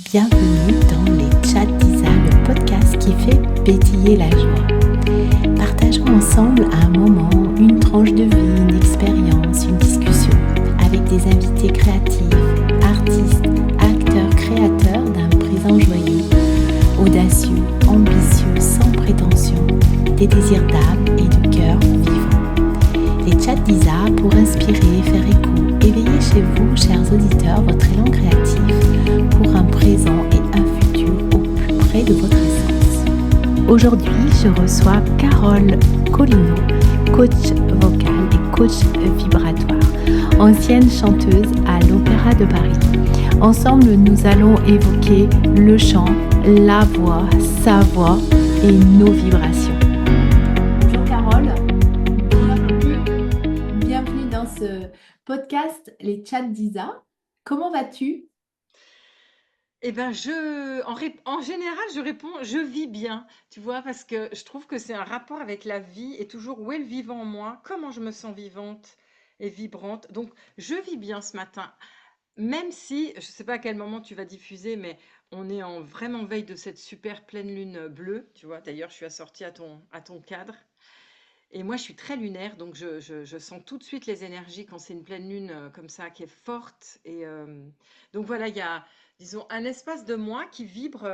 Bienvenue dans les Chats d'Isa, le podcast qui fait pétiller la joie. Partageons ensemble un moment, une tranche de vie, une expérience, une discussion avec des invités créatifs, artistes, acteurs, créateurs d'un présent joyeux, audacieux, ambitieux, sans prétention, des désirs d'âme et de cœur vivants. Les Chats d'Isa pour inspirer, faire écho, éveiller chez vous, chers auditeurs, votre élan créatif pour un présent et un futur au plus près de votre essence. Aujourd'hui, je reçois Carole Colino, coach vocal et coach vibratoire, ancienne chanteuse à l'Opéra de Paris. Ensemble, nous allons évoquer le chant, la voix, sa voix et nos vibrations. Bonjour Carole, bienvenue dans ce podcast Les Chats d'Isa. Comment vas-tu? Eh ben, en général, je réponds, je vis bien, tu vois, parce que je trouve que c'est un rapport avec la vie et toujours où est le vivant en moi, comment je me sens vivante et vibrante. Donc, je vis bien ce matin, même si, je ne sais pas à quel moment tu vas diffuser, mais on est en vraiment veille de cette super pleine lune bleue, tu vois. D'ailleurs, je suis assortie à ton cadre. Et moi, je suis très lunaire, donc je sens tout de suite les énergies quand c'est une pleine lune comme ça, qui est forte. Donc voilà, il y a, disons, un espace de moi qui vibre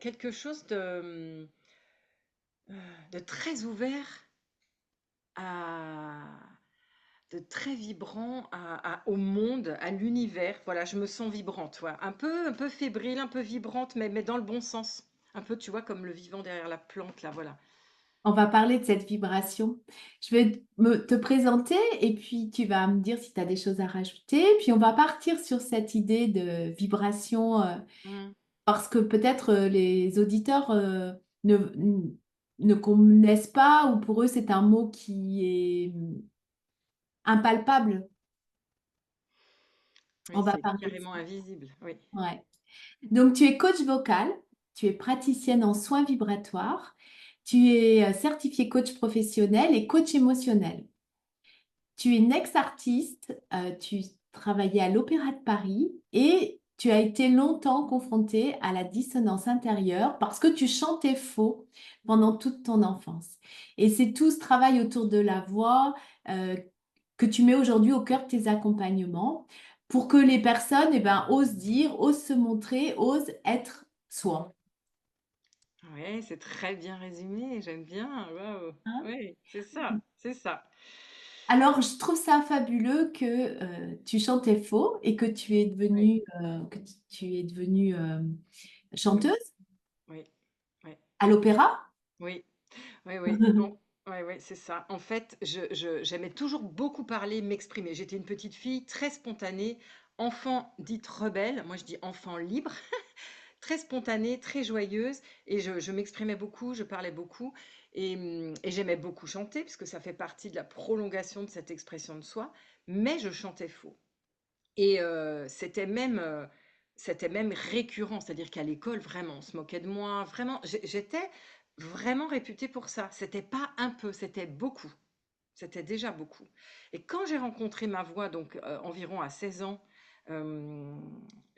quelque chose de très ouvert, à, de très vibrant au monde, à l'univers. Voilà, je me sens vibrante, ouais. Un peu fébrile, un peu vibrante, mais dans le bon sens. Un peu, tu vois, comme le vivant derrière la plante, là, voilà. On va parler de cette vibration. Je vais te présenter et puis tu vas me dire si tu as des choses à rajouter. Puis on va partir sur cette idée de vibration Mm. parce que peut-être les auditeurs ne, ne connaissent pas ou pour eux c'est un mot qui est impalpable. On Oui, va c'est parler de carrément ça. invisible, oui. Ouais. Donc tu es coach vocal, tu es praticienne en soins vibratoires, tu es certifié coach professionnel et coach émotionnel. Tu es une ex-artiste, tu travaillais à l'Opéra de Paris et tu as été longtemps confrontée à la dissonance intérieure parce que tu chantais faux pendant toute ton enfance. Et c'est tout ce travail autour de la voix euh, que tu mets aujourd'hui au cœur de tes accompagnements pour que les personnes osent dire, osent se montrer, osent être soi. Oui, c'est très bien résumé, j'aime bien. Waouh. Hein. Oui, c'est ça, c'est ça. Alors, je trouve ça fabuleux que tu chantais faux et Oui, que tu es devenue oui, chanteuse oui, oui, à l'opéra. oui, oui, oui. Bon, oui, oui, c'est ça. En fait, j'aimais toujours beaucoup parler, m'exprimer. J'étais une petite fille très spontanée, enfant dite rebelle. Moi, je dis enfant libre. Très spontanée, très joyeuse, et je m'exprimais beaucoup, je parlais beaucoup, et j'aimais beaucoup chanter, puisque ça fait partie de la prolongation de cette expression de soi, mais je chantais faux. Et c'était même récurrent, c'est-à-dire qu'à l'école, vraiment, on se moquait de moi, vraiment, j'étais vraiment réputée pour ça. C'était pas un peu, c'était beaucoup. C'était déjà beaucoup. Et quand j'ai rencontré ma voix, donc environ à 16 ans, euh,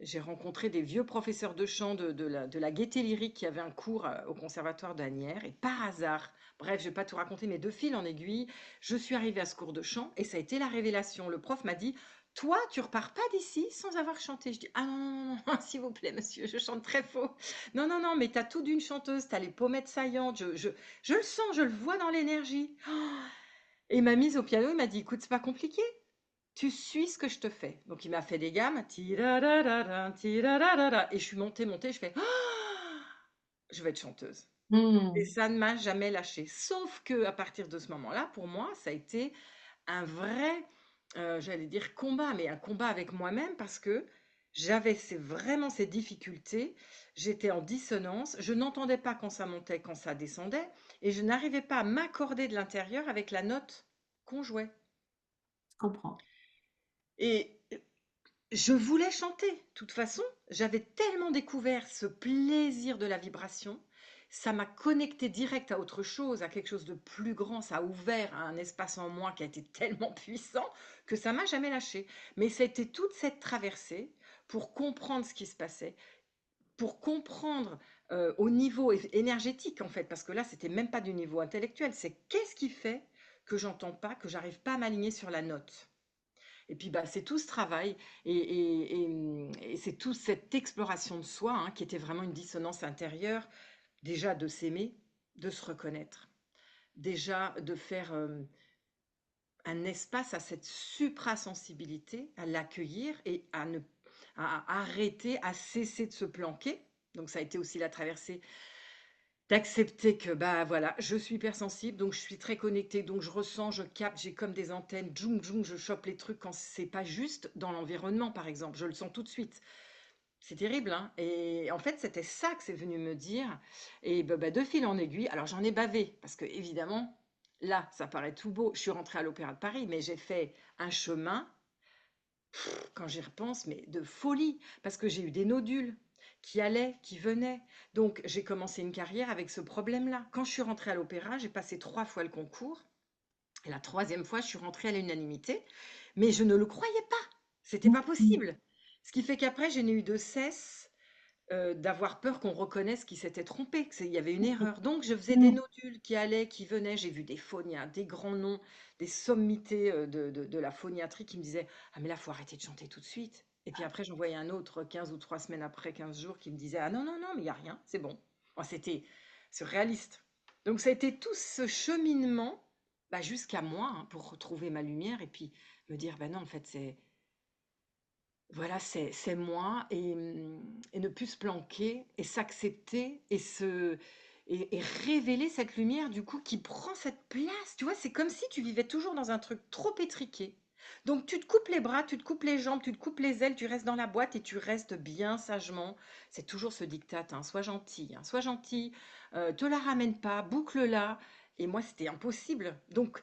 j'ai rencontré des vieux professeurs de chant de la Gaîté Lyrique qui avaient un cours au conservatoire d'Asnières. Et par hasard, bref, je ne vais pas tout raconter, mais de fil en aiguille, je suis arrivée à ce cours de chant et ça a été la révélation. Le prof m'a dit, toi, tu repars pas d'ici sans avoir chanté. Je dis, ah non, non, non, non, s'il vous plaît, monsieur, je chante très faux. Non, non, non, mais tu as tout d'une chanteuse, tu as les pommettes saillantes, je le sens, je le vois dans l'énergie. Et il m'a mise au piano, il m'a dit, écoute, c'est pas compliqué, tu suis ce que je te fais. Donc il m'a fait des gammes, ti-ra-ra-ra-ra, ti-ra-ra-ra-ra. Et je suis montée, montée, je fais, ah, je vais être chanteuse. Et Hmm. ça ne m'a jamais lâchée. Sauf que à partir de ce moment-là, pour moi, ça a été un vrai, j'allais dire combat, mais un combat avec moi-même parce que j'avais vraiment ces difficultés. J'étais en dissonance, je n'entendais pas quand ça montait, quand ça descendait, et je n'arrivais pas à m'accorder de l'intérieur avec la note qu'on jouait. Je comprends. Et je voulais chanter. De toute façon, j'avais tellement découvert ce plaisir de la vibration. Ça m'a connecté direct à autre chose, à quelque chose de plus grand. Ça a ouvert un espace en moi qui a été tellement puissant que ça m'a jamais lâché. Mais c'était toute cette traversée pour comprendre ce qui se passait, pour comprendre au niveau énergétique, en fait, parce que là, c'était même pas du niveau intellectuel, c'est qu'est-ce qui fait que j'entends pas, que j'arrive pas à m'aligner sur la note. Et puis, bah, c'est tout ce travail et c'est toute cette exploration de soi, hein, qui était vraiment une dissonance intérieure, déjà de s'aimer, de se reconnaître, déjà de faire un espace à cette suprasensibilité, à l'accueillir et à arrêter, à cesser de se planquer. Donc ça a été aussi la traversée d'accepter que bah voilà, je suis hypersensible, donc je suis très connectée, donc je ressens, je capte, j'ai comme des antennes, djoum djoum, je chope les trucs quand c'est pas juste dans l'environnement, par exemple, je le sens tout de suite. C'est terrible, hein. Et en fait, c'était ça que c'est venu me dire. Et bah, de fil en aiguille, alors j'en ai bavé, parce que évidemment, là, ça paraît tout beau. Je suis rentrée à l'Opéra de Paris, mais j'ai fait un chemin, quand j'y repense, mais de folie, parce que j'ai eu des nodules qui allaient, qui venaient. Donc, j'ai commencé une carrière avec ce problème-là. Quand je suis rentrée à l'Opéra, j'ai passé 3 fois le concours. Et la troisième fois, je suis rentrée à l'unanimité, mais je ne le croyais pas. C'était pas Mhm. possible. Ce qui fait qu'après, je n'ai eu de cesse d'avoir peur qu'on reconnaisse qu'il s'était trompé, qu'il y avait une erreur. Donc, je faisais des Mhm. nodules qui allaient, qui venaient. J'ai vu des phonias, des grands noms, des sommités de la phoniatrie qui me disaient: «Ah, mais là, faut arrêter de chanter tout de suite.» Et puis après, j'en voyais un autre 15 ou 3 semaines après, 15 jours, qui me disait: «Ah non, non, non, mais il n'y a rien, c'est bon.» Enfin, c'était surréaliste. Donc, ça a été tout ce cheminement bah, jusqu'à moi, hein, pour retrouver ma lumière et puis me dire: «Ben non, en fait, c'est voilà, c'est moi et ne plus se planquer et s'accepter et révéler cette lumière du coup qui prend cette place. Tu vois, c'est comme si tu vivais toujours dans un truc trop étriqué. Donc tu te coupes les bras, tu te coupes les jambes, tu te coupes les ailes, tu restes dans la boîte et tu restes bien sagement. C'est toujours ce diktat, hein, sois gentil, te la ramène pas, boucle-la. Et moi, c'était impossible. Donc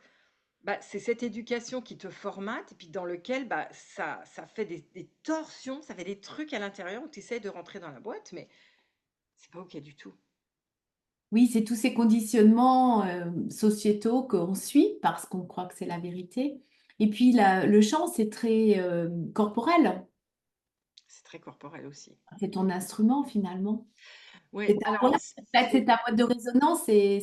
bah, c'est cette éducation qui te formate et puis dans lequel bah, ça fait des torsions, ça fait des trucs à l'intérieur où tu essaies de rentrer dans la boîte, mais c'est pas OK du tout. Oui, c'est tous ces conditionnements sociétaux qu'on suit parce qu'on croit que c'est la vérité. Et puis le chant, c'est très corporel. C'est très corporel aussi. C'est ton instrument finalement. Oui, C'est ta alors boîte, en fait, c'est ta boîte de résonance et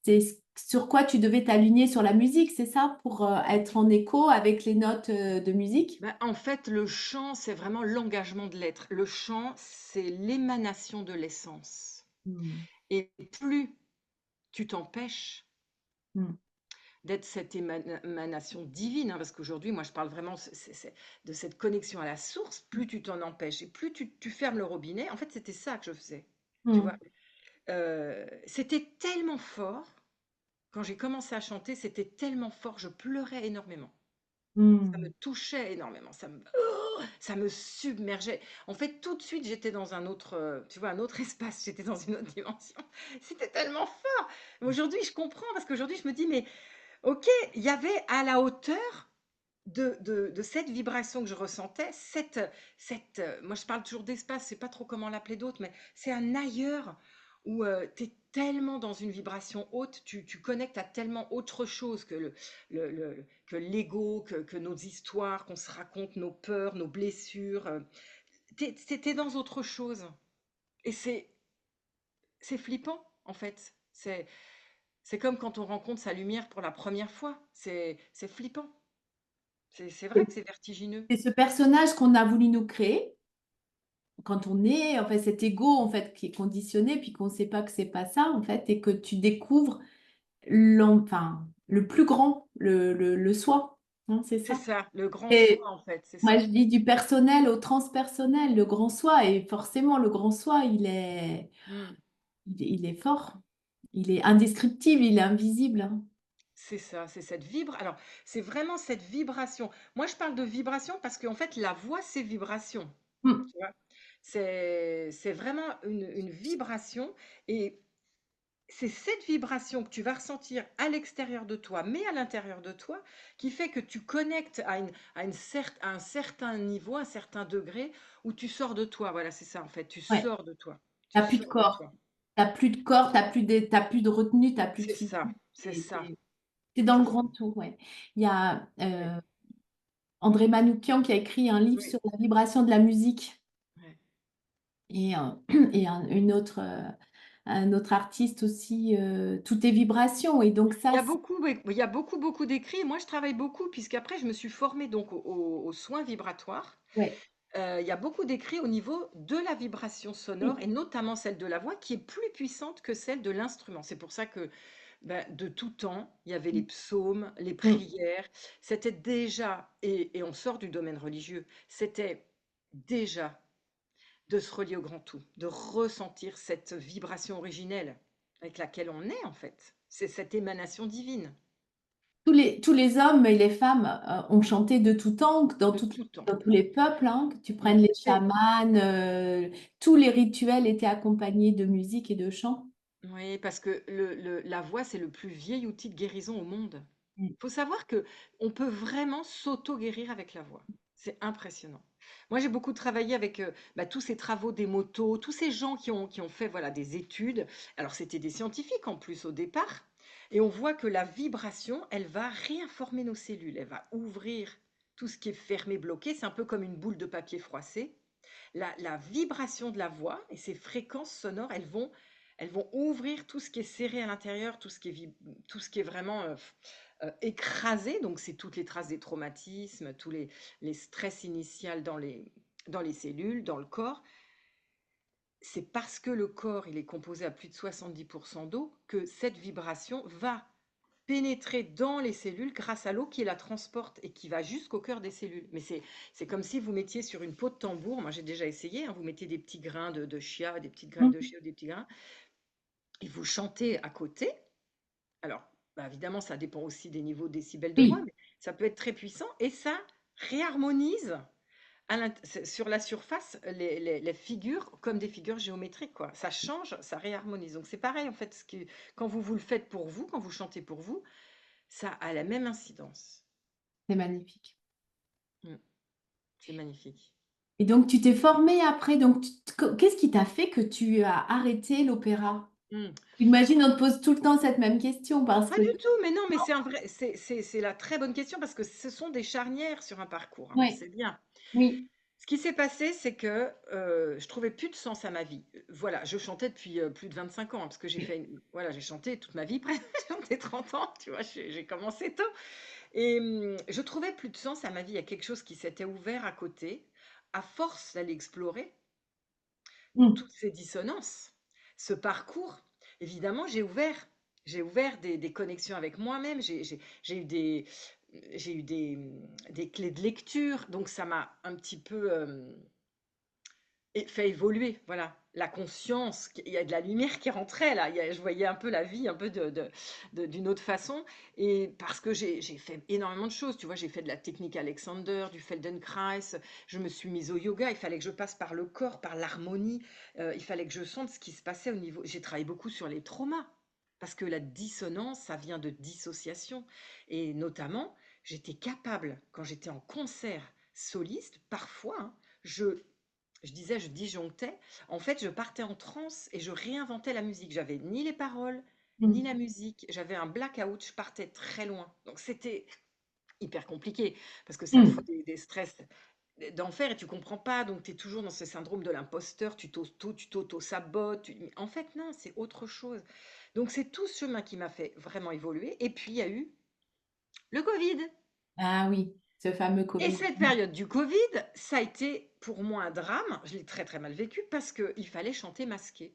c'est sur quoi tu devais t'aligner sur la musique, c'est ça, pour être en écho avec les notes de musique? bah, en fait, le chant, c'est vraiment l'engagement de l'être. Le chant, c'est l'émanation de l'essence. Hmm. Et plus tu t'empêches Hmm. d'être cette émanation divine, hein, parce qu'aujourd'hui, moi, je parle vraiment de cette connexion à la source, plus tu t'en empêches et plus tu fermes le robinet. En fait, c'était ça que je faisais, tu vois. Hmm. C'était tellement fort, quand j'ai commencé à chanter, c'était tellement fort, je pleurais énormément. Ça me Hmm. touchait énormément, ça me submergeait. En fait, tout de suite, j'étais dans un autre, tu vois, un autre espace, j'étais dans une autre dimension. C'était tellement fort. Aujourd'hui, je comprends parce qu'aujourd'hui, je me dis, mais OK, il y avait à la hauteur de cette vibration que je ressentais, moi je parle toujours d'espace, je sais pas trop comment l'appeler d'autre, mais c'est un ailleurs où tu es tellement dans une vibration haute, tu connectes à tellement autre chose que que l'ego, que nos histoires qu'on se raconte, nos peurs, nos blessures. T'es dans autre chose. Et c'est flippant, en fait. C'est comme quand on rencontre sa lumière pour la première fois. C'est flippant. C'est vrai que c'est vertigineux. C'est ce personnage qu'on a voulu nous créer quand on est, en fait, cet ego en fait qui est conditionné, puis qu'on ne sait pas que c'est pas ça en fait, et que tu découvres enfin, le plus grand, le soi, hein, c'est C'est ça. ça, le grand soi, Et en fait, c'est moi, ça. je dis du personnel au transpersonnel, le grand soi, et forcément, le grand soi, Mm. il est fort, il est indescriptible, il est invisible, hein. C'est ça, c'est cette alors, c'est vraiment cette vibration. Moi, je parle de vibration parce qu'en fait, la voix, c'est vibration, Mm. tu vois? C'est vraiment une vibration et c'est cette vibration que tu vas ressentir à l'extérieur de toi, mais à l'intérieur de toi, qui fait que tu connectes à un certain niveau, un certain degré, où tu sors de toi. Voilà, c'est ça en fait. Tu Ouais, sors de toi. Tu t'as plus de sors de corps, toi. t'as plus de corps, t'as plus de retenue, t'as plus de C'est ça, filtre. c'est ça, T'es dans le c'est grand ça. tout, ouais. Il y a, Ouais. André Manoukian qui a écrit un livre Oui. sur la vibration de la musique Ouais. et, et un autre artiste aussi, Tout est vibration. Et donc Il y ça, a beaucoup, oui, il y a beaucoup, beaucoup d'écrits. Moi, je travaille beaucoup puisqu'après, je me suis formée donc aux soins vibratoires. ouais. Il y a beaucoup d'écrits au niveau de la vibration sonore Oui. et notamment celle de la voix qui est plus puissante que celle de l'instrument. C'est pour ça que de tout temps, il y avait les psaumes, les Mm. prières. C'était déjà, et on sort du domaine religieux, c'était déjà de se relier au grand tout, de ressentir cette vibration originelle avec laquelle on est en fait. C'est cette émanation divine Tous les hommes et les femmes ont chanté de tout temps, de tout temps. dans tous les peuples, hein, que tu Mm. prennes les C'est chamans, tous les rituels étaient accompagnés de musique et de chant. Oui, parce que la voix, c'est le plus vieil outil de guérison au monde. Mm. Il faut savoir que on peut vraiment s'auto-guérir avec la voix. C'est impressionnant. Moi, j'ai beaucoup travaillé avec tous ces travaux des motos, tous ces gens qui ont fait voilà, des études. Alors, c'était des scientifiques en plus au départ. Et on voit que la vibration, elle va réinformer nos cellules. Elle va ouvrir tout ce qui est fermé, bloqué. C'est un peu comme une boule de papier froissée. La vibration de la voix et ces fréquences sonores, elles vont ouvrir tout ce qui est serré à l'intérieur, tout ce qui est vraiment écrasé. Donc, c'est toutes les traces des traumatismes, tous les stress initiaux dans les cellules, dans le corps. C'est parce que le corps il est composé à plus de 70% d'eau que cette vibration va pénétrer dans les cellules grâce à l'eau qui la transporte et qui va jusqu'au cœur des cellules. Mais c'est comme si vous mettiez sur une peau de tambour, moi j'ai déjà essayé, hein, vous mettez des petits grains de chia, des petites graines de Mm. chia ou des petits grains, et vous chantez à côté. Alors, évidemment, ça dépend aussi des niveaux de décibels de voix, Oui, mais ça peut être très puissant et ça réharmonise sur la surface les figures comme des figures géométriques, quoi. Ça change, ça réharmonise. Donc c'est pareil en fait, quand vous le faites pour vous, quand vous chantez pour vous, ça a la même incidence. c'est magnifique. Mm. C'est magnifique. Et donc, tu t'es formée après. Donc, qu'est-ce qui t'a fait que tu as arrêté l'opéra? Mm. J'imagine, on te pose tout le temps cette même question parce Pas que... du tout, mais non, mais c'est un vrai, c'est la très bonne question parce que ce sont des charnières sur un parcours, hein, on le Oui, sait bien. oui. Ce qui s'est passé, c'est que je trouvais plus de sens à ma vie. Voilà, je chantais depuis plus de 25 ans, hein, parce que voilà, j'ai chanté toute ma vie, presque, j'ai chanté 30 ans, tu vois, j'ai commencé tôt. Et je trouvais plus de sens à ma vie. Il y a quelque chose qui s'était ouvert à côté. À force d'aller explorer Mm. toutes ces dissonances, ce parcours, évidemment, j'ai ouvert des connexions avec moi-même. J'ai eu des clés de lecture, donc ça m'a un petit peu et fait évoluer, voilà. La conscience, il y a de la lumière qui rentrait là. Je voyais un peu la vie, un peu d'une autre façon. Et parce que j'ai fait énormément de choses. Tu vois, j'ai fait de la technique Alexander, du Feldenkrais. Je me suis mise au yoga. Il fallait que je passe par le corps, par l'harmonie. Il fallait que je sente ce qui se passait au niveau. J'ai travaillé beaucoup sur les traumas. Parce que la dissonance, ça vient de dissociation. Et notamment, j'étais capable, quand j'étais en concert soliste, parfois, hein, je disais, je disjonctais. En fait, je partais en transe et je réinventais la musique. J'avais ni les paroles, ni Mm. la musique. J'avais un blackout, je partais très loin. Donc c'était hyper compliqué parce que ça te Mm. fout des stress d'enfer et tu comprends pas. Donc tu es toujours dans ce syndrome de l'imposteur, tu t'auto-sabotes. Mais en fait, non, c'est autre chose. Donc c'est tout ce chemin qui m'a fait vraiment évoluer. Et puis il y a eu le Covid. Ah oui, ce fameux Et Covid. cette période du Covid, ça a été pour moi un drame. Je l'ai très très mal vécu parce qu'il fallait chanter masqué.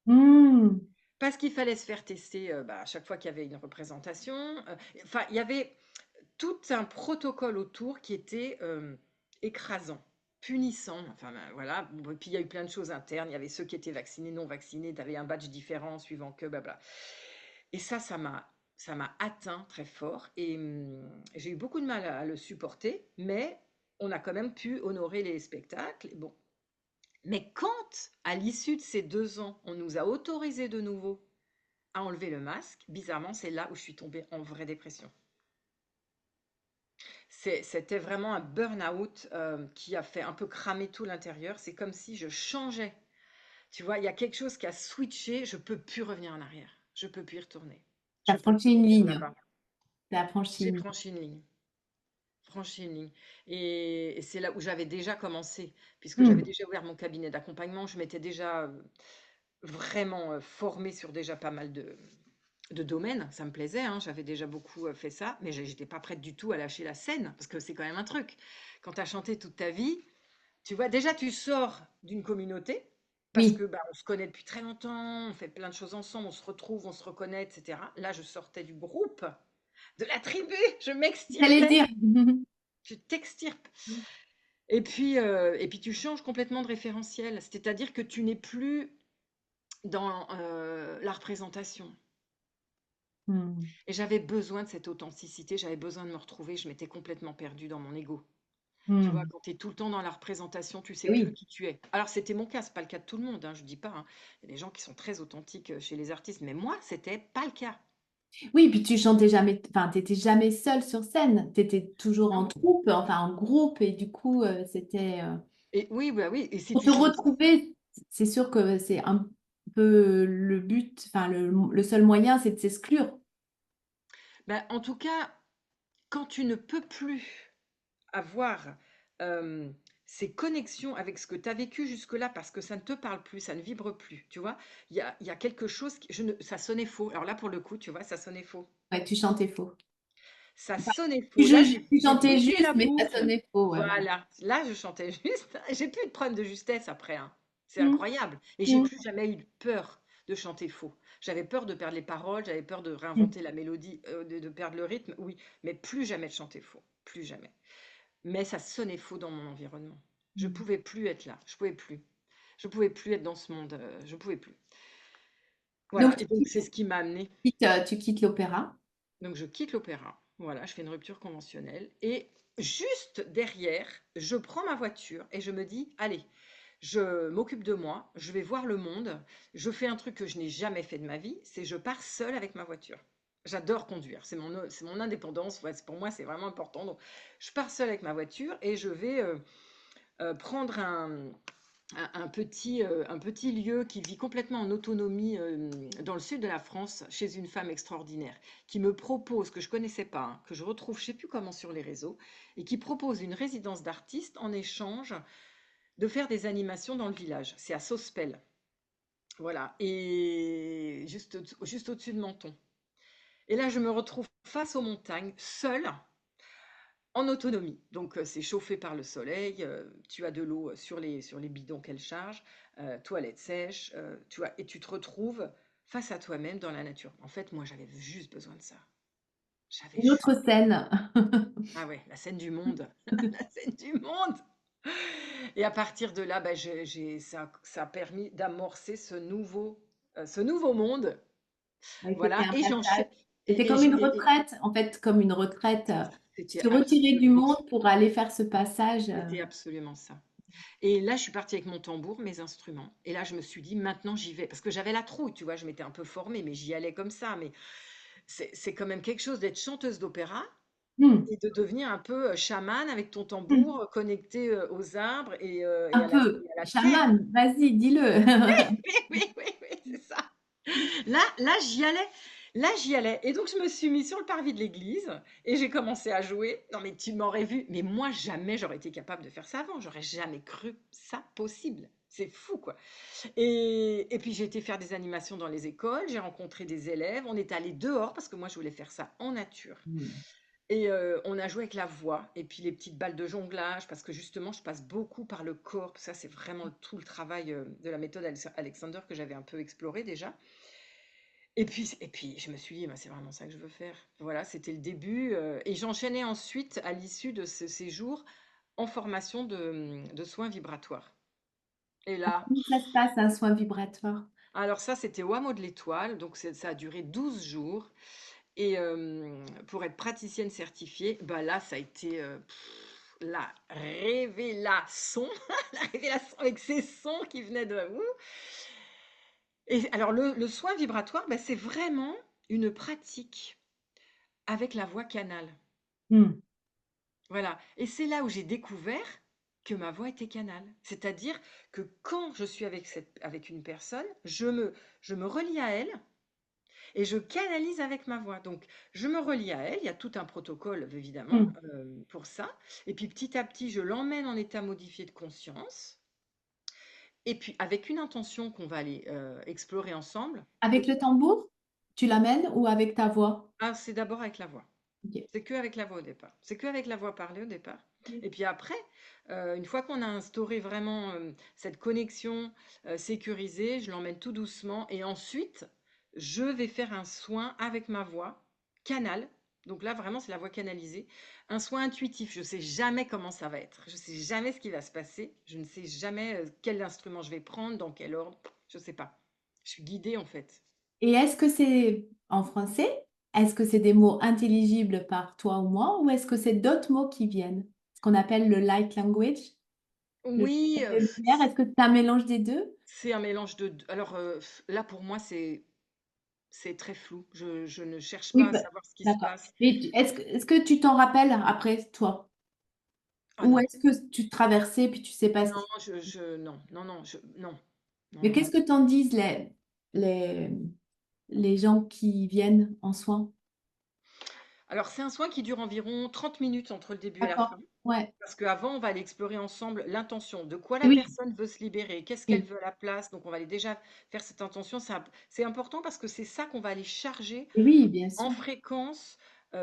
Mm. Parce qu'il fallait se faire tester à chaque fois qu'il y avait une représentation. Enfin, il y avait tout un protocole autour qui était écrasant, punissant. Enfin, voilà. Bon, et puis il y a eu plein de choses internes. Il y avait ceux qui étaient vaccinés, non vaccinés. Tu avais un badge différent suivant que, blabla. Et ça m'a atteint très fort et j'ai eu beaucoup de mal à le supporter, mais on a quand même pu honorer les spectacles. Bon. Mais quand, à l'issue de ces 2 ans, on nous a autorisé de nouveau à enlever le masque, bizarrement, c'est là où je suis tombée en vraie dépression. C'était vraiment un burn-out qui a fait un peu cramer tout l'intérieur. C'est comme si je changeais. Tu vois, il y a quelque chose qui a switché, je peux plus revenir en arrière. Je peux plus y retourner. Je T'as peux franchi plus une retourner ligne. là-bas. T'as franchi J'ai une ligne. franchi une ligne. franchi une ligne. Et c'est là où j'avais déjà commencé, puisque j'avais Mmh. déjà ouvert mon cabinet d'accompagnement. Je m'étais déjà vraiment formée sur déjà pas mal de domaines. Ça me plaisait, hein, j'avais déjà beaucoup fait ça, mais j'étais pas prête du tout à lâcher la scène, parce que c'est quand même un truc. Quand tu as chanté toute ta vie, tu vois, déjà tu sors d'une communauté, parce que Oui, bah, on se connaît depuis très longtemps, on fait plein de choses ensemble, on se retrouve, on se reconnaît, etc. Là, je sortais du groupe, de la tribu, je j'allais m'extirpais, dire. tu t'extirpes. Et puis tu changes complètement de référentiel, c'est-à-dire que tu n'es plus dans la représentation. Mmh. Et j'avais besoin de cette authenticité, j'avais besoin de me retrouver, je m'étais complètement perdue dans mon ego. Tu vois, Mmh. quand tu es tout le temps dans la représentation, tu sais Et plus oui. qui tu es. Alors c'était mon cas, c'est pas le cas de tout le monde, hein, je dis pas, hein. Il y a des gens qui sont très authentiques chez les artistes, mais moi, c'était pas le cas. Oui, puis tu chantais jamais, enfin, tu étais jamais seule sur scène. Tu étais toujours en Non. troupe, enfin en groupe, et du coup, c'était Et oui, bah oui, et si pour tu te chantes, retrouver, c'est sûr que c'est un peu le but, enfin le seul moyen, c'est de s'exclure. bah, en tout cas, quand tu ne peux plus avoir euh, ces connexions avec ce que tu as vécu jusque-là parce que ça ne te parle plus, ça ne vibre plus, tu vois, il y a quelque chose qui, ça sonnait faux. Alors là, pour le coup, tu vois, ça sonnait faux. Ouais, tu chantais faux. Ça sonnait Tu, faux. Là, j'ai tu j'ai chantais bouclé juste, la mais ça boucle. sonnait faux, ouais, voilà. Voilà. Là, je chantais juste. J'ai plus de problème de justesse après, hein. C'est Mm, incroyable. Et j'ai mm, plus jamais eu peur de chanter faux. J'avais peur de perdre les paroles, j'avais peur de mm, réinventer la mélodie, de perdre le rythme, oui, mais plus jamais de chanter faux. Plus jamais. Mais ça sonnait faux dans mon environnement. Je mm. pouvais plus être là. Je pouvais plus. Je pouvais plus être dans ce monde. Je pouvais plus. Donc Voilà. Et donc, c'est ce qui m'a amené. tu quittes l'opéra. Donc je quitte l'opéra, voilà, je fais une rupture conventionnelle et juste derrière, je prends ma voiture et je me dis, allez, je m'occupe de moi, je vais voir le monde, je fais un truc que je n'ai jamais fait de ma vie, c'est je pars seule avec ma voiture. J'adore conduire, c'est mon indépendance, ouais, pour moi c'est vraiment important. Donc je pars seule avec ma voiture et je vais prendre un petit lieu qui vit complètement en autonomie dans le sud de la France, chez une femme extraordinaire, qui me propose, que je ne connaissais pas, hein, que je retrouve je ne sais plus comment sur les réseaux, et qui propose une résidence d'artiste en échange de faire des animations dans le village. C'est à Sospel, voilà, et juste au-dessus de Menton. Et là, je me retrouve face aux montagnes, seule, en autonomie. Donc, c'est chauffé par le soleil, tu as de l'eau sur les bidons qu'elle charge, toilettes sèches, tu vois, et tu te retrouves face à toi-même dans la nature. En fait, moi, j'avais juste besoin de ça. J'avais Une juste. autre scène. Ah ouais, la scène du monde. La scène du monde. Et à partir de là, bah, ça a permis d'amorcer ce nouveau monde. Ouais, c'était Voilà. un Et passage. j'enchaîne. C'était Et, et comme une j'ai- et- retraite, en fait, comme une retraite. C'était Se retirer du absolument, monde pour aller faire ce passage. c'était absolument ça. Et là, je suis partie avec mon tambour, mes instruments. Et là, je me suis dit, maintenant, j'y vais. Parce que j'avais la trouille, tu vois, je m'étais un peu formée, mais j'y allais comme ça. Mais c'est quand même quelque chose d'être chanteuse d'opéra Hmm, et de devenir un peu chamane avec ton hmm. tambour connecté aux arbres et Un à peu. la terre. Chaman, vas-y, dis-le. Oui, oui, oui, oui, c'est ça. Là, j'y allais. Là, j'y allais. Et donc, je me suis mis sur le parvis de l'église et j'ai commencé à jouer. Non, mais tu m'aurais vu. Mais moi, jamais j'aurais été capable de faire ça avant. J'aurais jamais cru ça possible. C'est fou, quoi. Et puis, j'ai été faire des animations dans les écoles. J'ai rencontré des élèves. On est allé dehors parce que moi, je voulais faire ça en nature. Hmm. Et on a joué avec la voix et puis les petites balles de jonglage parce que justement, je passe beaucoup par le corps. Ça, c'est vraiment tout le travail de la méthode Alexander que j'avais un peu exploré déjà. Et puis je me suis dit: «Bah, c'est vraiment ça que je veux faire». Voilà, c'était le début, et j'enchaînais ensuite à l'issue de ce séjour en formation de soins vibratoires. Et là, Comment ça se passe, un soin vibratoire? alors ça, c'était au Hameau de l'Étoile, donc ça a duré 12 jours. Et pour être praticienne certifiée, bah, là, ça a été, la révélation, la révélation avec ces sons qui venaient de où. Et alors le soin vibratoire, bah, c'est vraiment une pratique avec la voix canal. Hmm. Voilà, et c'est là où j'ai découvert que ma voix était canal. C'est-à-dire que quand je suis avec une personne, je me relie à elle et je canalise avec ma voix. Donc, je me relie à elle. Il y a tout un protocole, évidemment, Mm. pour ça. Et puis, petit à petit, je l'emmène en état modifié de conscience. Et puis, avec une intention qu'on va aller explorer ensemble. Avec le tambour, tu l'amènes ou avec ta voix? Ah, c'est d'abord avec la voix. Ok. C'est que avec la voix au départ. C'est que avec la voix parlée au départ. Et puis après, une fois qu'on a instauré vraiment cette connexion sécurisée, je l'emmène tout doucement et ensuite, je vais faire un soin avec ma voix, canal. Donc là, vraiment, c'est la voix canalisée. Un soin intuitif. Je ne sais jamais comment ça va être. Je ne sais jamais ce qui va se passer. Je ne sais jamais quel instrument je vais prendre, dans quel ordre. Je ne sais pas. Je suis guidée en fait. Et est-ce que c'est en français? Est-ce que c'est des mots intelligibles par toi ou moi? Ou est-ce que c'est d'autres mots qui viennent? Ce qu'on appelle le light language, le Oui, langage de lumière. Est-ce que c'est un mélange des deux? c'est un mélange de deux. Alors là, pour moi, c'est très flou. Je ne cherche Oui, pas à savoir ce qui se d'accord. passe. Mais est-ce que tu t'en rappelles après, toi? Ah Ou non, est-ce que tu traversais puis tu sais pas ce non, qui... non, non, non, non, non, Mais non, non. qu'est-ce que t'en disent les, les gens qui viennent en soins? Alors, c'est un soin qui dure environ 30 minutes entre le début et la fin. D'accord. Ouais. Parce qu'avant, on va aller explorer ensemble l'intention, de quoi la Oui, personne veut se libérer, qu'est-ce qu'elle oui. veut à la place. Donc, on va aller déjà faire cette intention. C'est important parce que c'est ça qu'on va aller charger Oui, bien en sûr. fréquence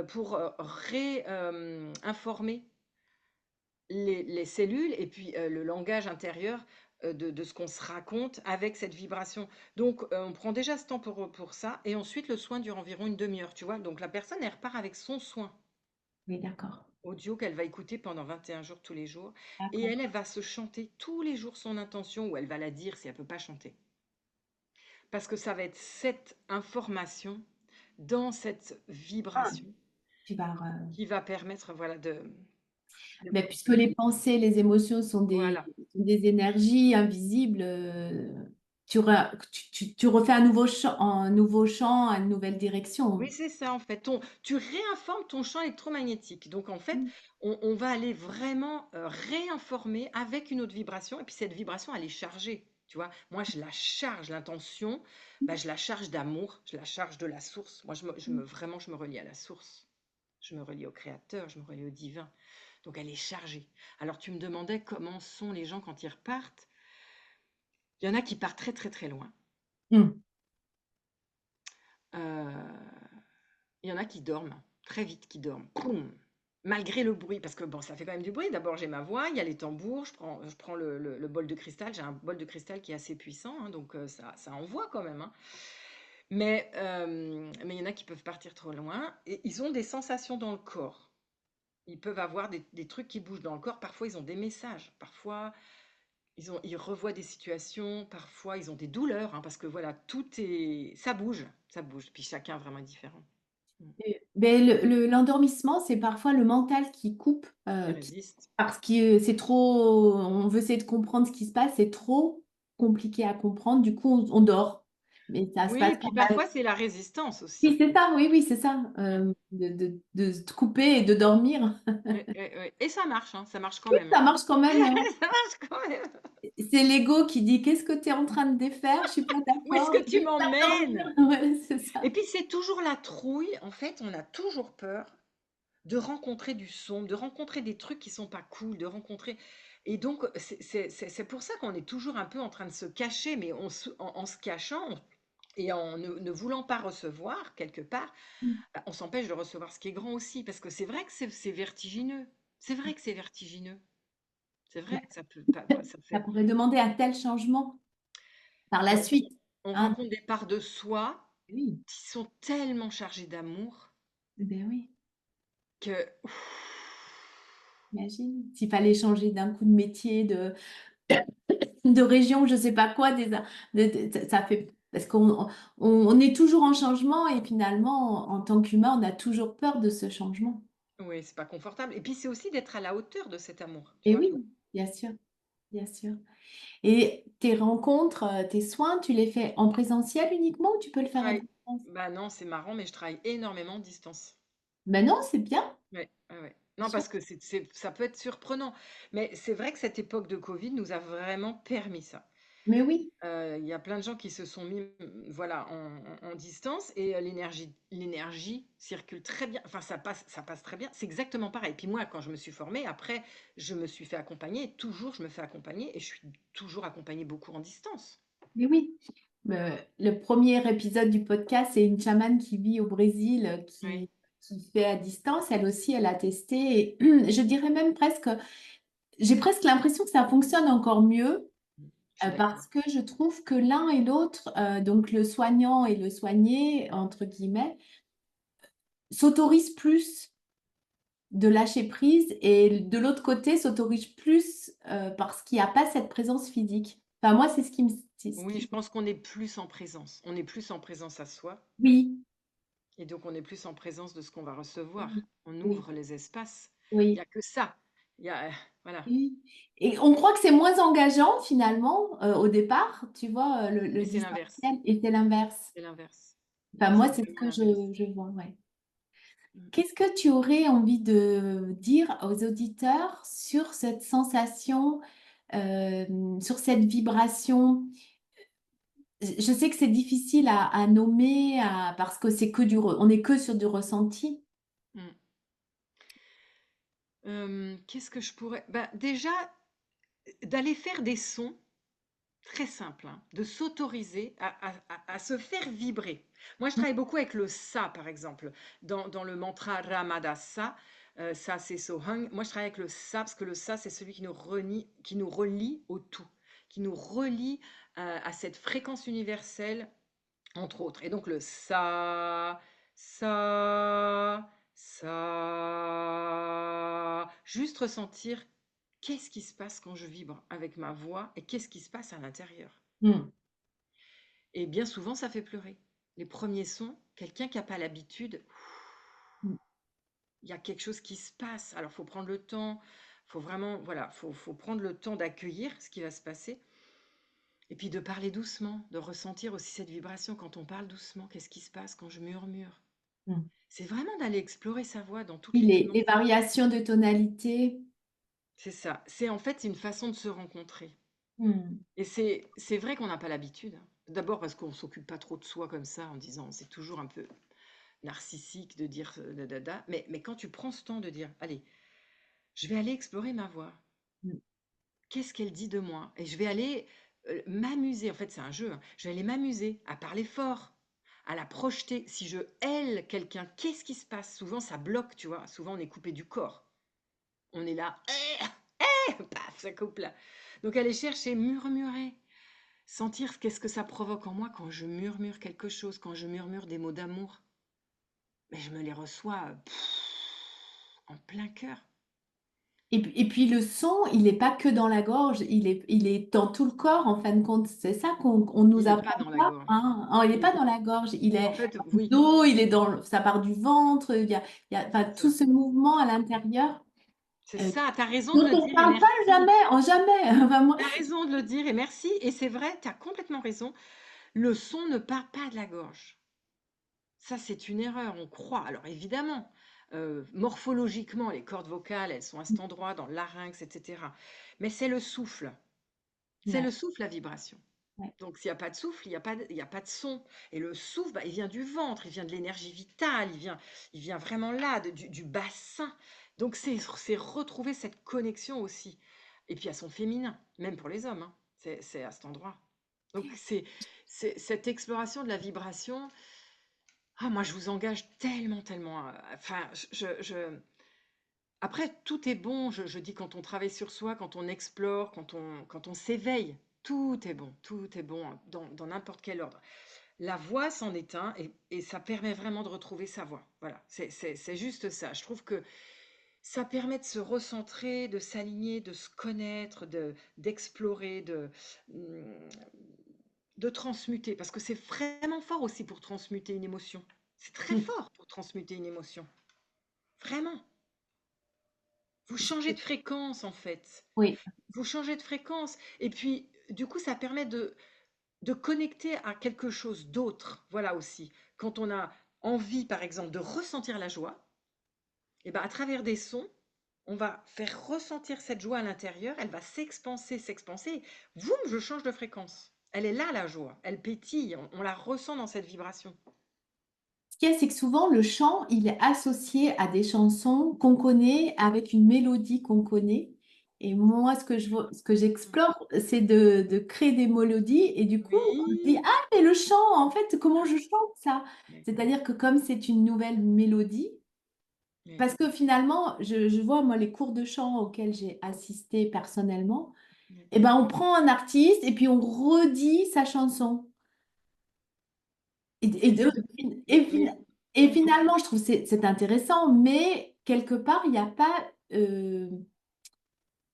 pour réinformer les cellules et puis le langage intérieur de ce qu'on se raconte avec cette vibration. Donc, on prend déjà ce temps pour ça et ensuite le soin dure environ une demi-heure, tu vois. Donc, la personne, elle repart avec son soin Oui, d'accord. audio qu'elle va écouter pendant 21 jours tous les jours et D'accord. elle va se chanter tous les jours son intention ou elle va la dire si elle ne peut pas chanter. Parce que ça va être cette information dans cette Ah, vibration tu vas... qui va permettre, voilà, de Mais puisque les pensées, les émotions voilà. sont des énergies invisibles, tu refais un nouveau champ, une nouvelle Oui, direction. c'est ça en fait. Tu réinformes ton champ électromagnétique. Donc en fait, Mm. on va aller vraiment réinformer avec une autre vibration. Et puis cette vibration, elle est chargée. Tu vois, moi, je la charge, l'intention, bah, je la charge d'amour, je la charge de la source. Moi, vraiment, je me relie à la source. Je me relie au créateur, je me relie au divin. Donc elle est chargée. Alors tu me demandais comment sont les gens quand ils repartent. Il y en a qui partent très très très loin. Mm. Euh, Il y en a qui dorment, très vite qui dorment. Poum! Malgré le bruit, parce que bon, ça fait quand même du bruit. D'abord, j'ai ma voix, il y a les tambours, je prends le bol de cristal. J'ai un bol de cristal qui est assez puissant, hein, donc ça envoie quand même, hein. Mais il y en a qui peuvent partir trop loin et ils ont des sensations dans le corps. Ils peuvent avoir des trucs qui bougent dans le corps. Parfois, ils ont des messages. Parfois, ils revoient des situations. Parfois, ils ont des douleurs, hein, parce que voilà, ça bouge, ça bouge. Puis chacun vraiment est différent. Mm. Ben, l'endormissement, c'est parfois le mental qui coupe, Qui résiste. parce que c'est trop, on veut essayer de comprendre ce qui se passe, c'est trop compliqué à comprendre, du coup on dort. Mais ça se Oui, passe et puis pas. parfois c'est la résistance Oui, aussi. c'est ça, oui, oui, c'est ça, de se couper et de dormir. Et ça marche, hein, ça marche quand Oui, même, ça hein. marche quand même. Ça marche quand même. C'est l'ego qui dit, qu'est-ce que tu es en train de défaire? Je suis pas Où est-ce d'accord. que tu Va dormir. m'emmènes? Ouais, c'est ça. Et puis c'est toujours la trouille. En fait, on a toujours peur de rencontrer du sombre, de rencontrer des trucs qui sont pas cool, de rencontrer. Et donc, c'est pour ça qu'on est toujours un peu en train de se cacher, mais en se cachant et en ne voulant pas recevoir quelque part, bah, on s'empêche de recevoir ce qui est grand aussi, parce que c'est vrai que c'est vertigineux. C'est vrai que c'est vertigineux. C'est vrai que ça peut pas, ça Ça fait. pourrait demander un tel changement par la On, suite. on Hein. rencontre des parts de soi Oui, qui sont tellement chargées d'amour ben oui. que Imagine s'il fallait changer d'un coup de métier, de région, je sais pas quoi, ça fait parce on est toujours en changement et finalement, en tant qu'humain, on a toujours peur de ce changement. oui, c'est pas confortable. Et puis c'est aussi d'être à la hauteur de cet amour, tu Et vois. oui, bien sûr, bien sûr. Et tes rencontres, tes soins, tu les fais en présentiel uniquement ou tu peux le faire à Ouais. distance? Bah non, c'est marrant, mais je travaille énormément en distance. Ben non, c'est bien. Ouais, ouais, ouais. Non, parce que ça peut être surprenant. Mais c'est vrai que cette époque de Covid nous a vraiment permis ça. Mais oui, Il y a plein de gens qui se sont mis, voilà, en distance et l'énergie circule très bien. Enfin, ça passe très bien. C'est exactement pareil. Puis moi, quand je me suis formée, après, je me suis fait accompagner. Toujours, je me fais accompagner et je suis toujours accompagnée beaucoup en distance. mais oui. Le premier épisode du podcast, c'est une chamane qui vit au Brésil, Oui, qui fait à distance. Elle aussi, elle a testé. Et je dirais même presque, j'ai presque l'impression que ça fonctionne encore mieux je suis d'accord. parce que je trouve que l'un et l'autre, donc le soignant et le soigné, entre guillemets, s'autorisent plus de lâcher prise et de l'autre côté s'autorise plus parce qu'il n'y a pas cette présence physique. Enfin, moi, c'est ce qui me... Oui, je pense qu'on est plus en présence. On est plus en présence à soi Oui, et donc on est plus en présence de ce qu'on va recevoir. oui, On oui, ouvre les espaces. Il n'y oui. a que ça. Il y a, voilà. Oui. Et on croit que c'est moins engageant finalement au départ, tu vois, le Et c'est l'inverse. distanciel, et c'est l'inverse. C'est l'inverse. Enfin, moi, C'est c'est ce vraiment que l'inverse. je vois, ouais. Mm. Qu'est-ce que tu aurais envie de dire aux auditeurs sur cette sensation, sur cette vibration? Je sais que c'est difficile à nommer parce que c'est que on est que sur du ressenti. Mm. Qu'est-ce que je pourrais... Ben, déjà, d'aller faire des sons très simples, hein, de s'autoriser à se faire vibrer. Moi, je travaille beaucoup avec le sa, par exemple, dans le mantra Ramada Sa. Ça, c'est Sohang. Moi, je travaille avec le sa parce que le sa, c'est celui qui nous relie au tout, qui nous relie à cette fréquence universelle entre autres. Et donc le ça, juste ressentir qu'est-ce qui se passe quand je vibre avec ma voix et qu'est-ce qui se passe à l'intérieur. Hmm. Et bien souvent, ça fait pleurer. Les premiers sons, quelqu'un qui n'a pas l'habitude, Hmm. il y a quelque chose qui se passe. Alors, il faut prendre le temps, faut vraiment, voilà, faut prendre le temps d'accueillir ce qui va se passer. Et puis de parler doucement, de ressentir aussi cette vibration quand on parle doucement. Qu'est-ce qui se passe quand je murmure? Hmm. C'est vraiment d'aller explorer sa voix dans toutes Puis les les dimensions. variations de tonalité. C'est ça. C'est en fait une façon de se rencontrer. Hmm. Et c'est vrai qu'on n'a pas l'habitude, hein. D'abord parce qu'on ne s'occupe pas trop de soi comme ça en disant c'est toujours un peu narcissique de dire da. Mais quand tu prends ce temps de dire allez, je vais aller explorer ma voix. Hmm. Qu'est-ce qu'elle dit de moi? Et je vais aller m'amuser. En fait, c'est un jeu, hein. Je vais aller m'amuser à parler fort, à la projeter. Si je hèle quelqu'un, qu'est-ce qui se passe? Souvent, ça bloque, tu vois. Souvent, on est coupé du corps. On est là, paf, ça coupe là. Donc aller chercher, murmurer, sentir qu'est-ce que ça provoque en moi quand je murmure quelque chose, quand je murmure des mots d'amour. Mais je me les reçois en plein cœur. Et puis le son, il n'est pas que dans la gorge, il est dans tout le corps en fin de compte. C'est ça qu'on Il nous n'est pas apprend dans la pas, gorge. hein. Oh, il n'est Il est- pas dans la gorge, il est En fait, dans le oui, dos, il est dans ça part du ventre, enfin, c'est tout ça. ce mouvement à l'intérieur C'est euh, ça, tu as raison de dont le on ne dire et parle pas merci. jamais, en jamais. Enfin, moi, Tu as raison de le dire et merci. Et c'est vrai, tu as complètement raison. Le son ne part pas de la gorge. Ça, c'est une erreur, on croit. Alors évidemment, morphologiquement, les cordes vocales, elles sont à cet endroit, dans le larynx, etc. Mais c'est le souffle. C'est ouais, le souffle, la vibration. ouais. Donc s'il n'y a pas de souffle, il y a pas de son. Et le souffle, bah, il vient du ventre, il vient de l'énergie vitale, il vient vraiment là, du bassin. Donc c'est retrouver cette connexion aussi. Et puis à son féminin, même pour les hommes, hein. C'est à cet endroit. Donc c'est cette exploration de la vibration. Ah, moi, je vous engage tellement, tellement. Enfin, après, tout est bon. Je dis quand on travaille sur soi, quand on explore, quand on s'éveille, tout est bon hein, dans n'importe quel ordre. La voix s'en est un et ça permet vraiment de retrouver sa voix. Voilà, c'est juste ça. Je trouve que ça permet de se recentrer, de s'aligner, de se connaître, d'explorer, hum, de transmuter. Parce que c'est vraiment fort aussi pour transmuter une émotion. C'est très Mm. fort pour transmuter une émotion. Vraiment. Vous changez de fréquence en fait. Oui, Vous changez de fréquence. Et puis, du coup, ça permet de connecter à quelque chose d'autre. Voilà aussi. Quand on a envie, par exemple, de ressentir la joie, et ben, à travers des sons, on va faire ressentir cette joie à l'intérieur, elle va s'expanser, s'expanser. Boum, je change de fréquence. Elle est là, la joie. Elle pétille. On la ressent dans cette vibration. Ce qu'il y a, c'est que souvent, le chant, il est associé à des chansons qu'on connaît, avec une mélodie qu'on connaît. Et moi, ce que j'explore, c'est de créer des mélodies. Et du coup, on se dit, Oui. ah, mais le chant, en fait, comment je chante ça? Oui, C'est-à-dire que comme c'est une nouvelle mélodie, oui, parce que finalement, je vois, moi, les cours de chant auxquels j'ai assisté personnellement, oui. eh ben, on prend un artiste et puis on redit sa chanson. Et, et, Mais de- et, oui. et finalement, je trouve que c'est intéressant, mais quelque part, il n'y a pas,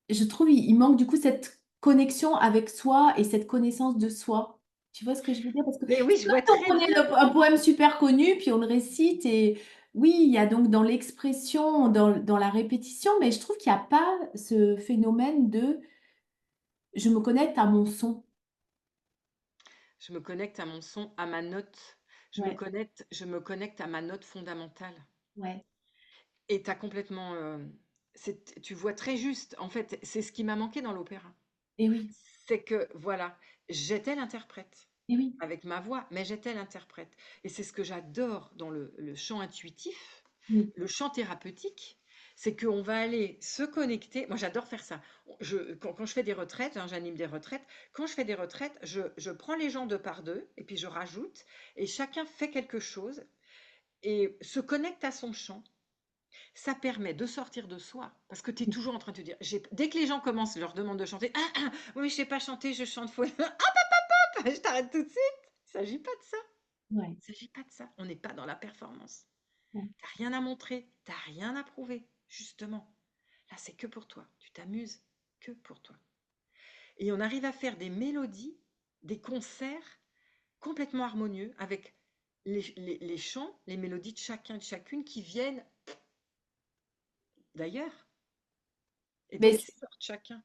je trouve, il manque du coup cette connexion avec soi et cette connaissance de soi. Tu vois ce que je veux dire? Parce que Mais oui, c'est je comme vois si on très prenait bien. un poème super connu, puis on le récite, et oui, il y a donc dans l'expression, dans la répétition, mais je trouve qu'il n'y a pas ce phénomène de je me connecte à mon son. Je me connecte à mon son, à ma note. Ouais, Je me connecte à ma note fondamentale. ouais, Et tu as complètement. Tu vois très juste. En fait, c'est ce qui m'a manqué dans l'opéra. et oui, C'est que, voilà, j'étais l'interprète et oui. avec ma voix, mais j'étais l'interprète. Et c'est ce que j'adore dans le chant intuitif, Mm. le chant thérapeutique, c'est qu'on va aller se connecter. Moi, j'adore faire ça. Quand je fais des retraites, hein, j'anime des retraites, quand je fais des retraites, je prends les gens deux par deux et puis je rajoute, et chacun fait quelque chose et se connecte à son chant. Ça permet de sortir de soi, parce que tu es toujours en train de te dire, dès que les gens commencent, je leur demande de chanter, ah, ah, oui, je sais pas chanter, je chante faux. Je t'arrête tout de suite. Il ne s'agit pas de ça. Ouais, Il ne s'agit pas de ça. On n'est pas dans la performance. ouais. Tu n'as rien à montrer, tu n'as rien à prouver, justement. Là, c'est que pour toi. Tu t'amuses que pour toi. Et on arrive à faire des mélodies, des concerts complètement harmonieux avec les chants, les mélodies de chacun et de chacune qui viennent d'ailleurs et donc Mais qui sortent chacun.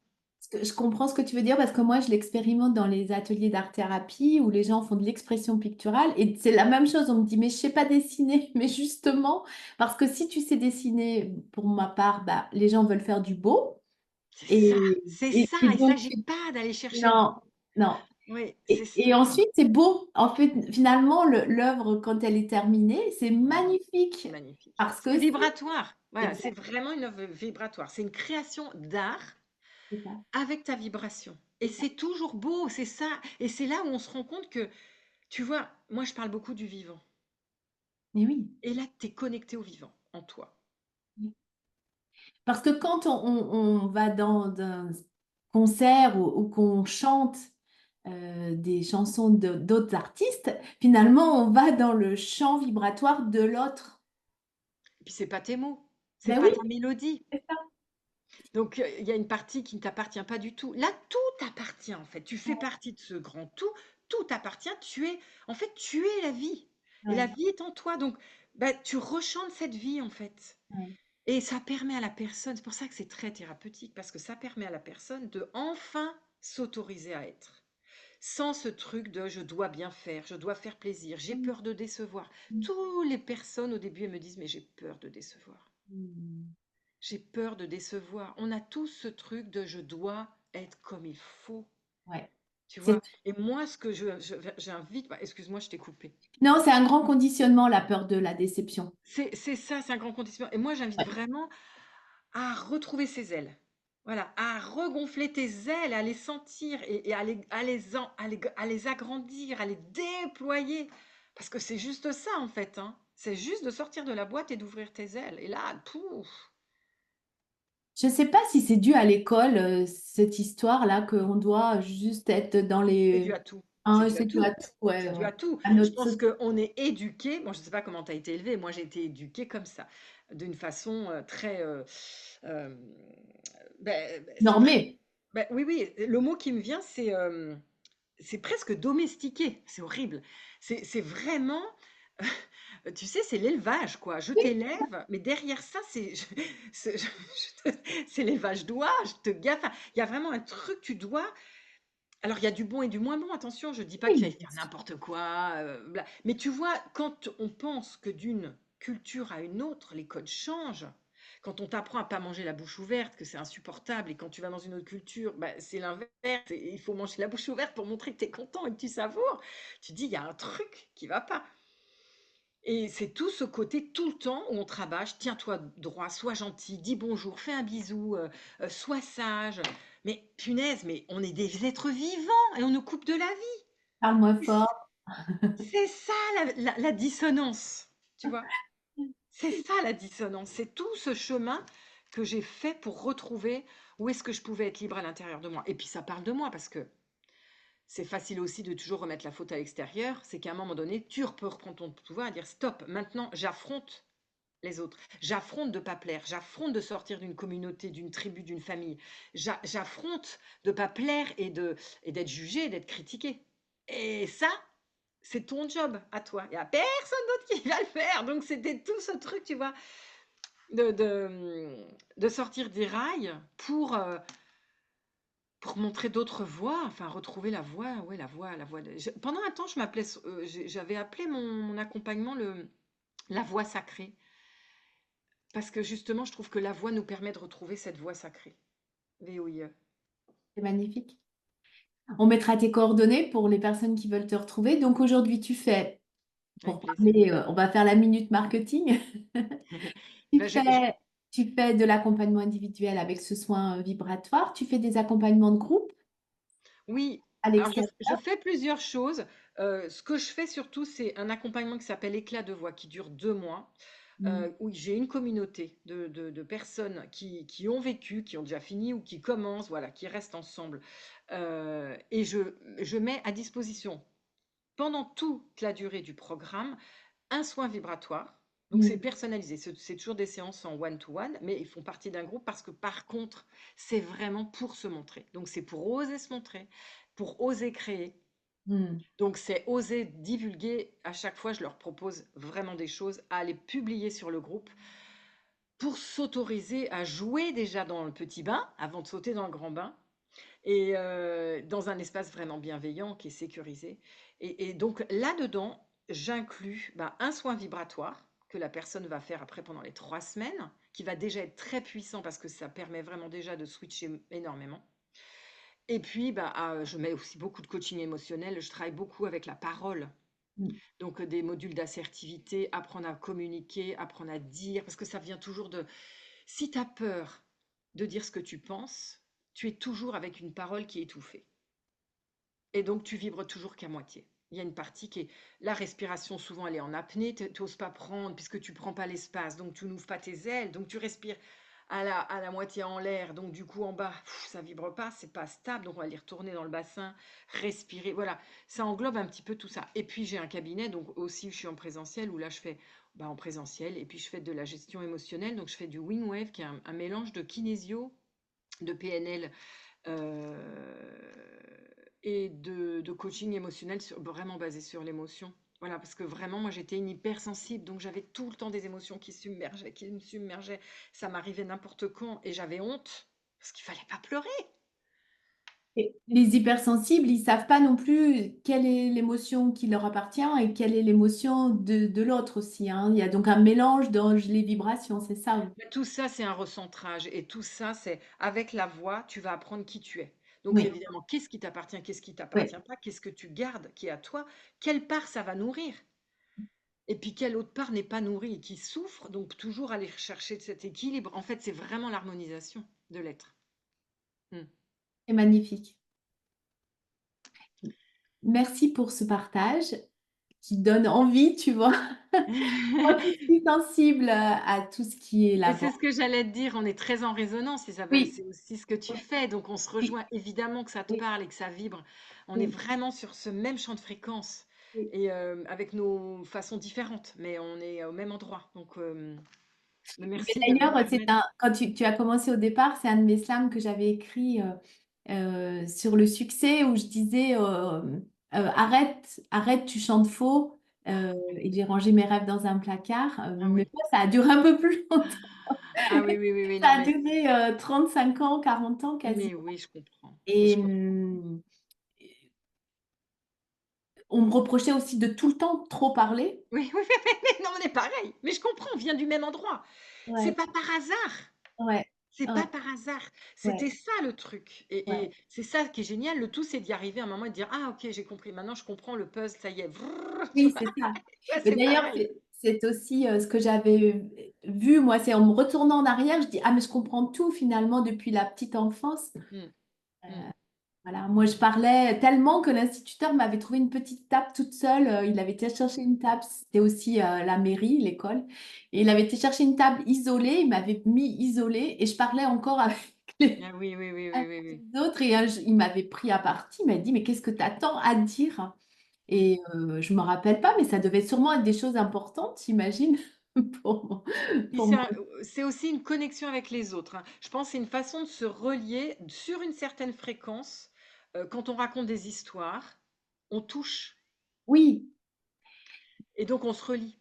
je comprends ce que tu veux dire parce que moi, je l'expérimente dans les ateliers d'art-thérapie où les gens font de l'expression picturale et c'est la même chose. On me dit, mais je sais pas dessiner. Mais justement, parce que si tu sais dessiner, pour ma part, bah, les gens veulent faire du beau. C'est ça, Et, c'est et, ça. et Il ne donc, s'agit pas d'aller chercher le non, beau. non. Oui, c'est Et ça. ensuite, c'est beau. En fait, finalement, l'œuvre, quand elle est terminée, c'est Oui, magnifique c'est magnifique. parce C'est que vibratoire. Voilà, c'est exact, vraiment une œuvre vibratoire. C'est une création d'art c'est ça, avec ta vibration. Et c'est ça. c'est toujours beau, c'est ça. Et c'est là où on se rend compte que, tu vois, moi je parle beaucoup du vivant. Mais oui. Et là, tu es connecté au vivant, en toi. Parce que quand on va dans un concert ou qu'on chante des chansons d'autres artistes, finalement, on va dans le champ vibratoire de l'autre. Et puis c'est pas tes mots, c'est Ben pas oui, ta mélodie. c'est ça. Donc il y a une partie qui ne t'appartient pas du tout. Là, tout t'appartient en fait. Tu fais partie de ce grand tout. Tout t'appartient. En fait, tu es la vie. Et la Ouais, vie est en toi. Donc, bah, tu rechantes cette vie en fait. ouais. Et ça permet à la personne, c'est pour ça que c'est très thérapeutique, parce que ça permet à la personne de enfin s'autoriser à être. Sans ce truc de je dois bien faire, je dois faire plaisir, j'ai Mm, peur de décevoir. mm, Toutes les personnes au début elles me disent mais j'ai peur de décevoir. mm. J'ai peur de décevoir. On a tous ce truc de je dois être comme il faut, Ouais. tu C'est- vois. Et moi, ce que j'invite, bah, excuse-moi, je t'ai coupé. Non, c'est un grand conditionnement, la peur de la déception. C'est ça, c'est un grand conditionnement. Et moi, j'invite Ouais. vraiment à retrouver ses ailes. Voilà, à regonfler tes ailes, à les sentir et à les agrandir, à les déployer. Parce que c'est juste ça, en fait, hein. C'est juste de sortir de la boîte et d'ouvrir tes ailes. Et là, pouf, Je ne sais pas si c'est dû à l'école, cette histoire-là, qu'on doit juste être dans c'est dû les... à tout. C'est Ah, dû à c'est dû à tout. tout, ouais, C'est dû à tout. à Je notre pense qu'on est éduqué. Moi, je ne sais pas comment tu as été élevé. Moi, j'ai été éduquée comme ça, d'une façon très. Euh, c'est normé. oui, oui. Le mot qui me vient, c'est presque domestiqué. C'est horrible. C'est vraiment. Tu sais, c'est l'élevage, quoi. Je t'élève, mais derrière ça, c'est l'élevage d'oie, je te gaffe. Enfin, il y a vraiment un truc, tu dois. Alors, il y a du bon et du moins bon, attention, je ne dis pas qu'il Oui, fallait faire n'importe quoi, mais tu vois, quand on pense que d'une culture à une autre, les codes changent, Quand on t'apprend à pas manger la bouche ouverte, que c'est insupportable, et quand tu vas dans une autre culture, bah, c'est l'inverse. Il faut manger la bouche ouverte pour montrer que tu es content et que tu savoures. Tu te dis, il y a un truc qui va pas. Et c'est tout ce côté tout le temps où on te rabâche, tiens-toi droit, sois gentil, dis bonjour, fais un bisou, sois sage. Mais punaise, mais on est des êtres vivants et on nous coupe de la Parle-moi vie. fort. C'est ça la dissonance, tu vois? C'est ça la dissonance. C'est tout ce chemin que j'ai fait pour retrouver où est-ce que je pouvais être libre à l'intérieur de moi. Et puis ça parle de moi parce que c'est facile aussi de toujours remettre la faute à l'extérieur. C'est qu'à un moment donné, tu peux reprendre ton pouvoir et dire stop, maintenant j'affronte les autres. J'affronte de pas plaire. J'affronte de sortir d'une communauté, d'une tribu, d'une famille. J'affronte de pas plaire et d'être jugé, et d'être critiqué. Et ça, c'est ton job à toi. Il n'y a personne d'autre qui va le faire. Donc c'était tout ce truc, tu vois, de, de sortir des rails pour montrer d'autres voies, enfin retrouver la voie, ouais, la voie. Pendant un temps, j'avais appelé mon accompagnement la voie sacrée, parce que justement, je trouve que la voie nous permet de retrouver cette voie sacrée. VOIE. C'est magnifique. On mettra tes coordonnées pour les personnes qui veulent te retrouver. Donc aujourd'hui, tu fais, Avec pour plaisir. parler, on va faire la minute marketing. Tu Ben, fais, tu fais de l'accompagnement individuel avec ce soin vibratoire. Tu fais des accompagnements de groupe oui, à alors je l'extérieur. fais plusieurs choses. Ce que je fais surtout, c'est un accompagnement qui s'appelle Éclat de voix, qui dure 2 mois. Mm. Où j'ai une communauté de personnes qui ont vécu, qui ont déjà fini ou qui commencent, voilà, qui restent ensemble. Et je mets à disposition, pendant toute la durée du programme, un soin vibratoire. Donc c'est Mm. personnalisé, c'est toujours des séances en one-to-one, mais ils font partie d'un groupe parce que par contre, c'est vraiment pour se montrer. Donc c'est pour oser se montrer, pour oser créer. Mm. Donc, c'est oser divulguer. À chaque fois, je leur propose vraiment des choses à aller publier sur le groupe pour s'autoriser à jouer déjà dans le petit bain avant de sauter dans le grand bain et dans un espace vraiment bienveillant qui est sécurisé. Et donc, là-dedans, j'inclus un soin vibratoire que la personne va faire après pendant les 3 semaines, qui va déjà être très puissant parce que ça permet vraiment déjà de switcher énormément. Et puis, je mets aussi beaucoup de coaching émotionnel. Je travaille beaucoup avec la parole. Mm. Donc, des modules d'assertivité, apprendre à communiquer, apprendre à dire, parce que ça vient toujours de... Si tu as peur de dire ce que tu penses, tu es toujours avec une parole qui est étouffée. Et donc, tu vibres toujours qu'à moitié. Il y a une partie qui est... La respiration, souvent, elle est en apnée. Tu n'oses pas prendre puisque tu ne prends pas l'espace. Donc, tu n'ouvres pas tes ailes. Donc, tu respires à la moitié en l'air. Donc, du coup, en bas, ça vibre pas. C'est pas stable. Donc, on va aller retourner dans le bassin, respirer. Voilà, ça englobe un petit peu tout ça. Et puis, j'ai un cabinet. Donc, aussi, je suis en présentiel où là, je fais en présentiel. Et puis, je fais de la gestion émotionnelle. Donc, je fais du Wingwave qui est un mélange de kinésio, de PNL et de coaching émotionnel vraiment basé sur l'émotion. Voilà, parce que vraiment, moi, j'étais une hypersensible, donc j'avais tout le temps des émotions qui me submergeaient. Ça m'arrivait n'importe quand et j'avais honte parce qu'il fallait pas pleurer. Et les hypersensibles, ils savent pas non plus quelle est l'émotion qui leur appartient et quelle est l'émotion de l'autre aussi, hein. Il y a donc un mélange dans les vibrations, c'est ça. Mais tout ça, c'est un recentrage et tout ça, c'est avec la voix, tu vas apprendre qui tu es. Donc Oui, évidemment, qu'est-ce qui t'appartient, qu'est-ce qui oui. t'appartient pas, qu'est-ce que tu gardes qui est à toi, quelle part ça va nourrir. Et puis quelle autre part n'est pas nourrie et qui souffre, donc toujours aller chercher cet équilibre. En fait, c'est vraiment l'harmonisation de l'être. Mm. C'est magnifique. Merci pour ce partage qui donne envie, tu vois. Moi qui suis sensible à tout ce qui est Et là-bas. c'est ce que j'allais te dire, on est très en résonance, Isabelle, Oui, c'est aussi ce que tu fais, donc on se oui, rejoint évidemment que ça te oui, parle et que ça vibre. On est oui, vraiment sur ce même champ de fréquence oui. et avec nos façons différentes, mais on est au même endroit. Donc Mais merci de me d'ailleurs, permettre. quand tu as commencé au départ, c'est un de mes slams que j'avais écrit sur le succès où je disais arrête, tu chantes faux. Et j'ai rangé mes rêves dans un placard. Ah Mais oui. moi, ça a duré un peu plus longtemps. Ah oui, oui, oui, oui, Ça non, a duré 35 ans, 40 ans quasi. mais oui, je comprends. Mais Et je comprends. on me reprochait aussi de tout le temps trop parler. Oui, oui, oui, oui, non, on est pareil. Mais je comprends, on vient du même endroit. C'est ouais, pas par hasard. ouais, C'est ouais, pas par hasard. ouais, C'était ça le truc. Et ouais. c'est ça qui est génial. Le tout, c'est d'y arriver à un moment et de dire, ah ok, j'ai compris. Maintenant, je comprends le puzzle. Ça y est. Vrrr, tu Oui, vois. c'est ça. Ouais, Mais c'est d'ailleurs, pareil. c'est aussi ce que j'avais vu, moi, c'est en me retournant en arrière, je dis, ah, mais je comprends tout finalement depuis la petite enfance. Mm, Euh, mm. voilà, moi, je parlais tellement que l'instituteur m'avait trouvé une petite table toute seule. Il avait été chercher une table, c'était aussi la mairie, l'école. Et il avait été chercher une table isolée, il m'avait mis isolée et je parlais encore avec Ah oui, oui, oui, oui, avec oui, oui. les autres. Et il m'avait pris à partie, il m'a dit, mais qu'est-ce que tu attends à dire? Mm. Et je me rappelle pas, mais ça devait sûrement être des choses importantes, j'imagine, pour, Puis pour moi. c'est aussi une connexion avec les autres, hein. Je pense que c'est une façon de se relier sur une certaine fréquence. Quand on raconte des histoires, on touche Oui, et donc on se relie.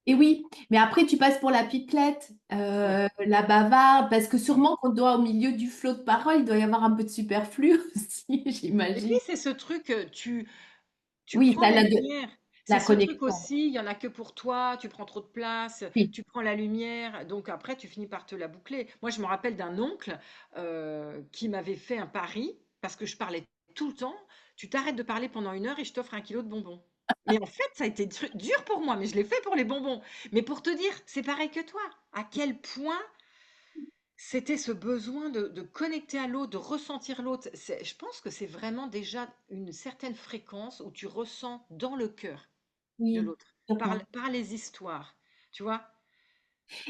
et oui, mais après tu passes pour la pipelette, Oui, la bavarde, parce que oui. sûrement qu'on doit, au milieu du flot de parole, il doit y avoir un peu de superflu aussi, Et puis j'imagine. c'est ce truc, tu Oui, prends ça, la lumière. C'est la ce truc connexion. aussi, il y en a que pour toi, tu prends trop de place, Oui. tu prends la lumière, donc après tu finis par te la boucler. Moi je me rappelle d'un oncle qui m'avait fait un pari parce que je parlais tout le temps. Tu t'arrêtes de parler pendant 1 heure et je t'offre 1 kilo de bonbons. Mais en fait, ça a été dur pour moi, mais je l'ai fait pour les bonbons. Mais pour te dire, c'est pareil que toi. À quel point c'était ce besoin de connecter à l'autre, de ressentir l'autre. Je pense que c'est vraiment déjà une certaine fréquence où tu ressens dans le cœur de Oui, l'autre, sûrement. par les histoires. Tu vois?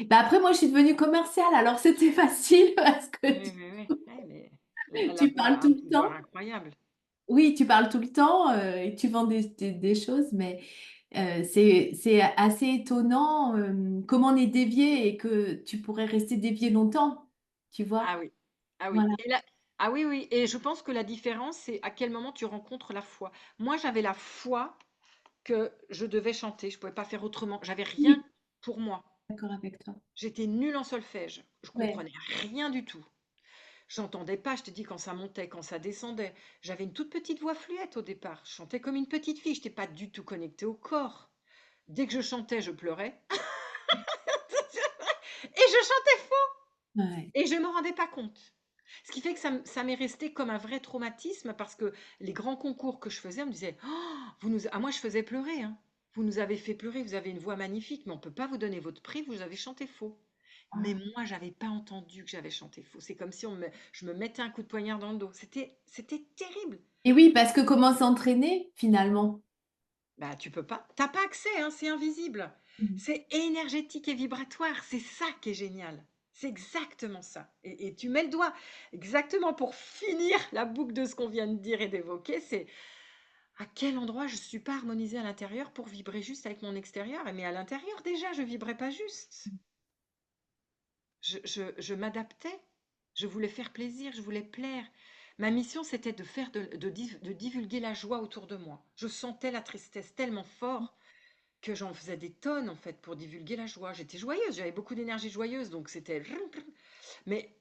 Bah après, moi, je suis devenue commerciale, alors c'était facile parce que Oui, oui, oui. Ouais, mais la tu voix parles a tout un le pouvoir temps. incroyable. Oui, tu parles tout le temps et tu vends des choses, mais c'est assez étonnant comment on est dévié et que tu pourrais rester dévié longtemps, tu vois. Ah oui, ah oui. Voilà. Ah oui, oui. Et je pense que la différence, c'est à quel moment tu rencontres la foi. Moi, j'avais la foi que je devais chanter. Je ne pouvais pas faire autrement. J'avais rien Oui, pour moi. d'accord avec toi. J'étais nulle en solfège. Je Ouais. comprenais rien du tout. J'entendais pas, je te dis, quand ça montait, quand ça descendait. J'avais une toute petite voix fluette au départ. Je chantais comme une petite fille. Je n'étais pas du tout connectée au corps. Dès que je chantais, je pleurais. Et je chantais faux. Ouais. Et je ne me rendais pas compte. Ce qui fait que ça m'est resté comme un vrai traumatisme parce que les grands concours que je faisais, on me disait, oh, ah, moi je faisais pleurer, hein. Vous nous avez fait pleurer, vous avez une voix magnifique, mais on ne peut pas vous donner votre prix, vous avez chanté faux. Mais Ah. moi, j'avais pas entendu que j'avais chanté faux. C'est comme si je me mettais un coup de poignard dans le dos. C'était terrible. Et oui, parce que comment s'entraîner finalement? Bah, tu peux pas. T'as pas accès, hein, c'est invisible. Mhm. C'est énergétique et vibratoire. C'est ça qui est génial. C'est exactement ça. Et tu mets le doigt exactement pour finir la boucle de ce qu'on vient de dire et d'évoquer. C'est à quel endroit je ne suis pas harmonisée à l'intérieur pour vibrer juste avec mon extérieur. Mais à l'intérieur, déjà, je vibrais pas juste. Je m'adaptais. Je voulais faire plaisir, je voulais plaire. Ma mission, c'était de faire de divulguer la joie autour de moi. Je sentais la tristesse tellement fort que j'en faisais des tonnes en fait pour divulguer la joie. J'étais joyeuse, j'avais beaucoup d'énergie joyeuse, donc c'était. Mais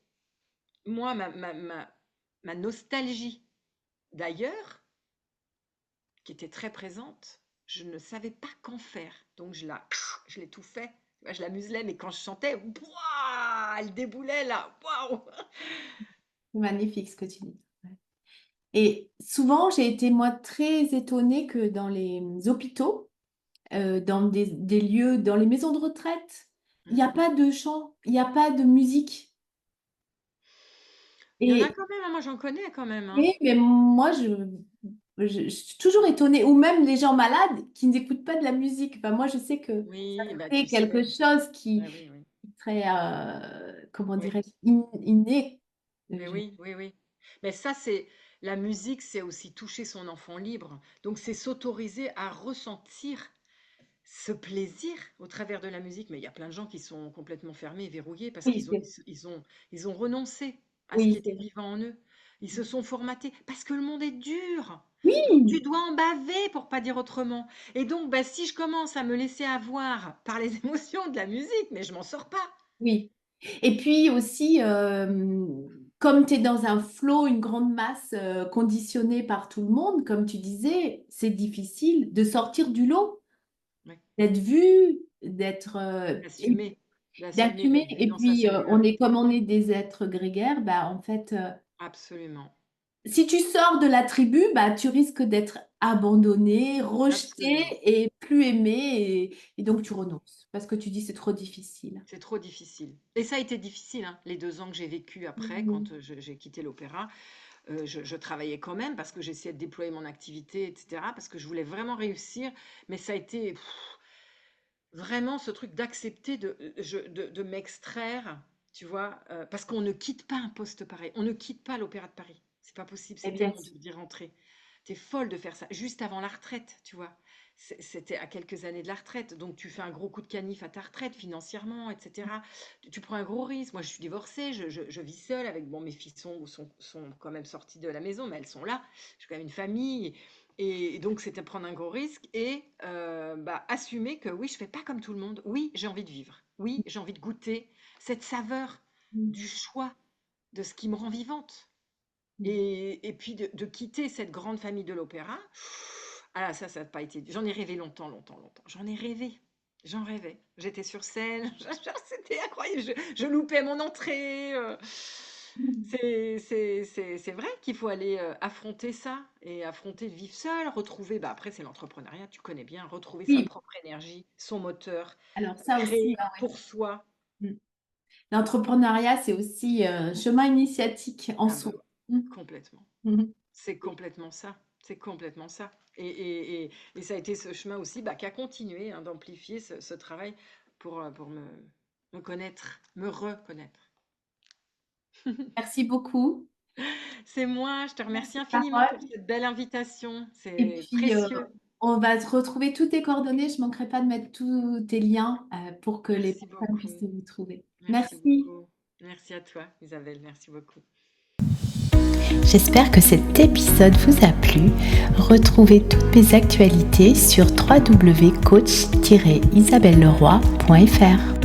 moi, ma nostalgie d'ailleurs, qui était très présente, je ne savais pas qu'en faire. Donc je l'étouffais, je la muselais, mais quand je chantais, ouah, elle déboulait là, waouh! C'est magnifique ce que tu dis. Ouais. Et souvent, j'ai été moi très étonnée que dans les hôpitaux, dans des lieux, dans les maisons de retraite, il n'y a pas de chant, il n'y a pas de musique. Il y en a Et quand même, hein, moi j'en connais quand même, hein. oui, mais moi, je suis toujours étonnée, ou même les gens malades qui n'écoutent pas de la musique. Enfin, moi, je sais que ça Oui, bah tu fait quelque sais. chose qui Ah oui, oui, est très, comment oui. dirais-je, inné. Mais oui, oui, oui. Mais ça, c'est la musique, c'est aussi toucher son enfant libre. Donc, c'est s'autoriser à ressentir ce plaisir au travers de la musique. Mais il y a plein de gens qui sont complètement fermés et verrouillés parce Oui, ils ont renoncé à ce qui oui, était vivant en eux. Ils se sont formatés parce que le monde est dur. Donc, tu oui, dois en baver pour pas dire autrement. Et donc, bah, si je commence à me laisser avoir par les émotions de la musique, mais je m'en sors pas. oui. Et puis aussi, comme tu es dans un flot, une grande masse conditionnée par tout le monde, comme tu disais, c'est difficile de sortir du lot, Ouais, d'être vu, d'être... assumer. D'assumer. Et dans sa puis, on cellule. est comme on est des êtres grégaires, bah, en fait, Absolument, si tu sors de la tribu, bah, tu risques d'être abandonné, rejeté absolument. et plus aimé. Et donc, tu renonces parce que tu dis c'est trop difficile. C'est trop difficile. Et ça a été difficile, hein, les 2 ans que j'ai vécu après, Mhm. quand j'ai quitté l'opéra. Je travaillais quand même parce que j'essayais de déployer mon activité, etc., parce que je voulais vraiment réussir. Mais ça a été vraiment ce truc d'accepter de m'extraire, tu vois, parce qu'on ne quitte pas un poste pareil. On ne quitte pas l'Opéra de Paris. C'est pas possible, Eh c'est bien, tellement dur d'y rentrer. T'es folle de faire ça, juste avant la retraite, tu vois. C'était à quelques années de la retraite, donc tu fais un gros coup de canif à ta retraite financièrement, etc. Tu prends un gros risque. Moi, je suis divorcée, je vis seule avec, bon, mes filles sont quand même sorties de la maison, mais elles sont là. J'ai quand même une famille. Et donc, c'était prendre un gros risque et bah, assumer que oui, je fais pas comme tout le monde. Oui, j'ai envie de vivre. Oui, j'ai envie de goûter cette saveur du choix, de ce qui me rend vivante. Et puis de quitter cette grande famille de l'opéra. Ah là, ça n'a pas été. J'en ai rêvé longtemps, longtemps, longtemps. J'en ai rêvé. J'en rêvais. J'étais sur scène. C'était incroyable. Je loupais mon entrée. C'est vrai qu'il faut aller affronter ça et affronter de vivre seul, retrouver. Bah après, c'est l'entrepreneuriat, tu connais bien, retrouver sa oui, propre énergie, son moteur, alors ça aussi, créer ah pour soi. ouais. L'entrepreneuriat, c'est aussi un chemin initiatique en Ah soi. bah, Mm. complètement. Mhm. C'est complètement ça. C'est complètement ça. Et ça a été ce chemin aussi bah, qui a continué hein, d'amplifier ce travail pour me connaître, me reconnaître. Merci beaucoup. C'est moi, je te Pour remercie ces infiniment pour paroles. cette belle invitation. Et C'est puis, précieux. on va te retrouver toutes tes coordonnées. Je ne manquerai pas de mettre tous tes liens pour que les Merci personnes puissent beaucoup. vous trouver. Merci Merci. beaucoup. Merci à toi, Isabelle. Merci beaucoup. J'espère que cet épisode vous a plu. Retrouvez toutes mes actualités sur www.coach-isabelleleroy.fr.